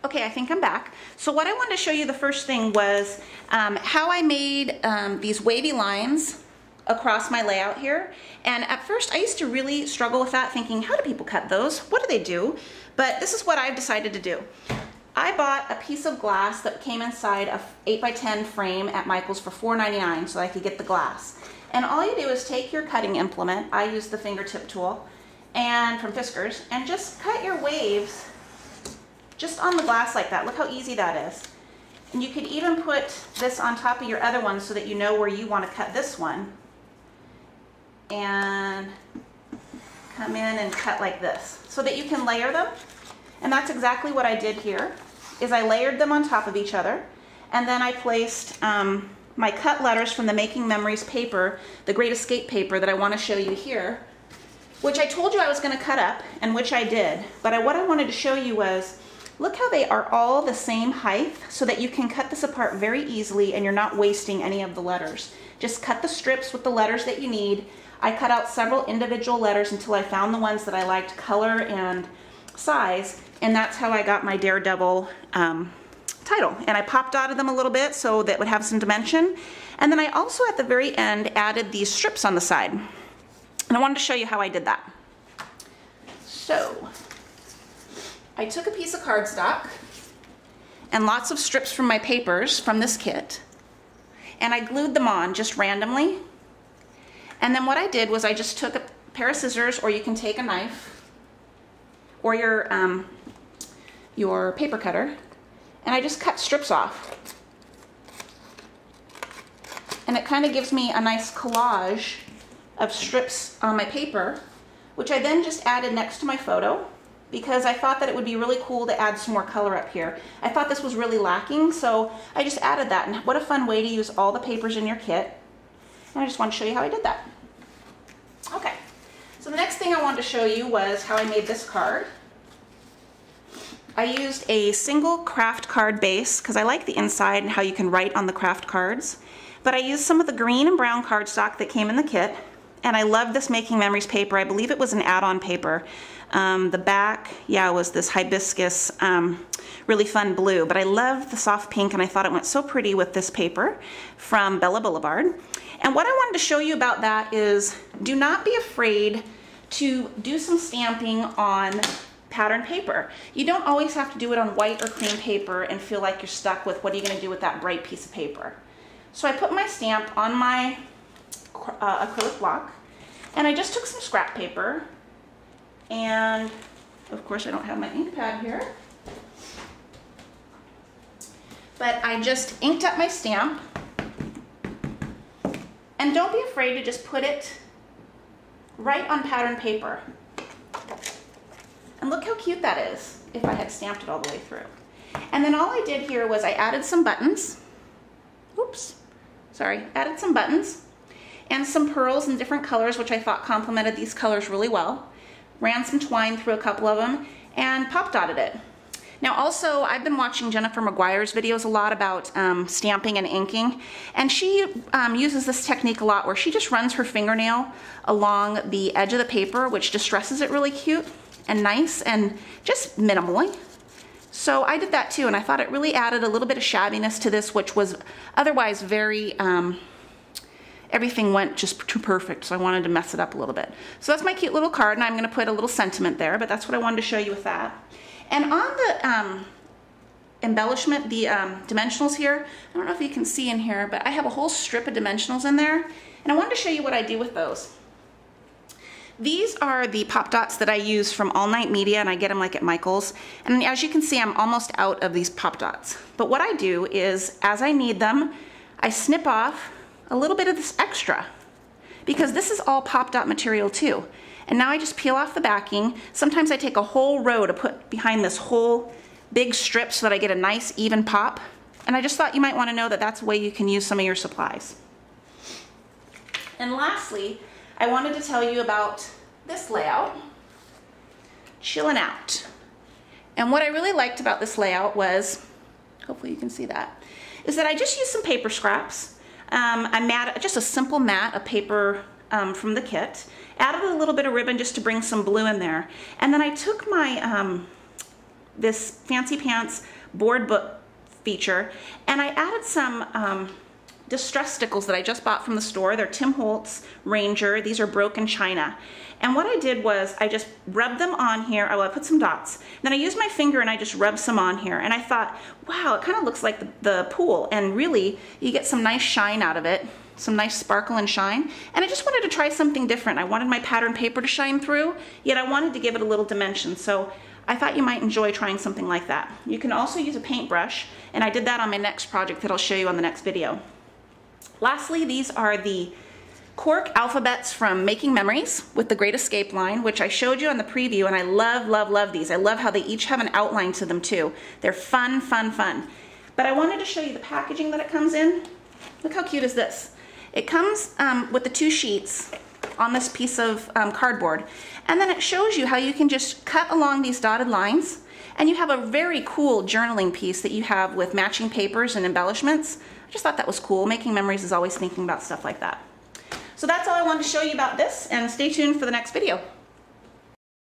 Okay, I think I'm back. So what I wanted to show you the first thing was how I made these wavy lines across my layout here. And at first I used to really struggle with that, thinking, how do people cut those? What do they do? But this is what I've decided to do. I bought a piece of glass that came inside a 8x10 frame at Michael's for $4.99 so I could get the glass. And all you do is take your cutting implement, I use the fingertip tool, and from Fiskars, and just cut your waves just on the glass like that. Look how easy that is. And you could even put this on top of your other one so that you know where you want to cut this one. And come in and cut like this so that you can layer them. And that's exactly what I did here, is I layered them on top of each other. And then I placed my cut letters from the Making Memories paper, the Great Escape paper that I want to show you here, which I told you I was going to cut up, and which I did. But what I wanted to show you was, look how they are all the same height so that you can cut this apart very easily and you're not wasting any of the letters. Just cut the strips with the letters that you need. I cut out several individual letters until I found the ones that I liked color and size, and that's how I got my Daredevil title. And I pop dotted them a little bit so that it would have some dimension. And then I also at the very end added these strips on the side. And I wanted to show you how I did that. So I took a piece of cardstock and lots of strips from my papers from this kit, and I glued them on just randomly. And then what I did was I just took a pair of scissors, or you can take a knife or your paper cutter, and I just cut strips off. And it kind of gives me a nice collage of strips on my paper, which I then just added next to my photo, because I thought that it would be really cool to add some more color up here. I thought this was really lacking, so I just added that. And what a fun way to use all the papers in your kit. And I just want to show you how I did that. Okay, so the next thing I wanted to show you was how I made this card. I used a single craft card base because I like the inside and how you can write on the craft cards. But I used some of the green and brown cardstock that came in the kit. And I love this Making Memories paper. I believe it was an add-on paper. The back, yeah, was this hibiscus, really fun blue. But I love the soft pink, and I thought it went so pretty with this paper from Bella Boulevard. And what I wanted to show you about that is, do not be afraid to do some stamping on pattern paper. You don't always have to do it on white or cream paper and feel like you're stuck with what are you going to do with that bright piece of paper. So I put my stamp on my acrylic block, and I just took some scrap paper, and of course I don't have my ink pad here, but I just inked up my stamp. And don't be afraid to just put it right on pattern paper. And look how cute that is if I had stamped it all the way through. And then all I did here was I added some buttons. Oops, sorry, added some buttons and some pearls in different colors, which I thought complemented these colors really well. Ran some twine through a couple of them and pop dotted it. Now also, I've been watching Jennifer McGuire's videos a lot about stamping and inking, and she uses this technique a lot where she just runs her fingernail along the edge of the paper, which distresses it really cute and nice and just minimally. So I did that too, and I thought it really added a little bit of shabbiness to this, which was otherwise very, everything went just too perfect, so I wanted to mess it up a little bit. So that's my cute little card, and I'm going to put a little sentiment there, but that's what I wanted to show you with that. And on the embellishment, the dimensionals here, I don't know if you can see in here, but I have a whole strip of dimensionals in there, and I wanted to show you what I do with those. These are the pop dots that I use from All Night Media, and I get them like at Michael's. And as you can see, I'm almost out of these pop dots. But what I do is, as I need them, I snip off a little bit of this extra, because this is all pop dot material too. And now I just peel off the backing. Sometimes I take a whole row to put behind this whole big strip so that I get a nice even pop. And I just thought you might want to know that that's a way you can use some of your supplies. And lastly, I wanted to tell you about this layout, Chillin' Out. And what I really liked about this layout was, hopefully you can see that, is that I just used some paper scraps. Just a simple mat of paper from the kit. Added a little bit of ribbon just to bring some blue in there. And then I took my this Fancy Pants board book feature, and I added some distress stickles that I just bought from the store. They're Tim Holtz Ranger. These are broken china. And what I did was I just rubbed them on here. Oh, I put some dots. Then I used my finger and I just rubbed some on here. And I thought, wow, it kind of looks like the pool. And really, you get some nice shine out of it. Some nice sparkle and shine. And I just wanted to try something different. I wanted my pattern paper to shine through, yet I wanted to give it a little dimension. So I thought you might enjoy trying something like that. You can also use a paintbrush, and I did that on my next project that I'll show you on the next video. Lastly, these are the cork alphabets from Making Memories with the Great Escape line, which I showed you on the preview, and I love, love, love these. I love how they each have an outline to them too. They're fun, fun, fun. But I wanted to show you the packaging that it comes in. Look how cute is this. It comes with the 2 sheets on this piece of cardboard, and then it shows you how you can just cut along these dotted lines, and you have a very cool journaling piece that you have with matching papers and embellishments. I just thought that was cool. Making Memories is always thinking about stuff like that. So that's all I wanted to show you about this, and stay tuned for the next video.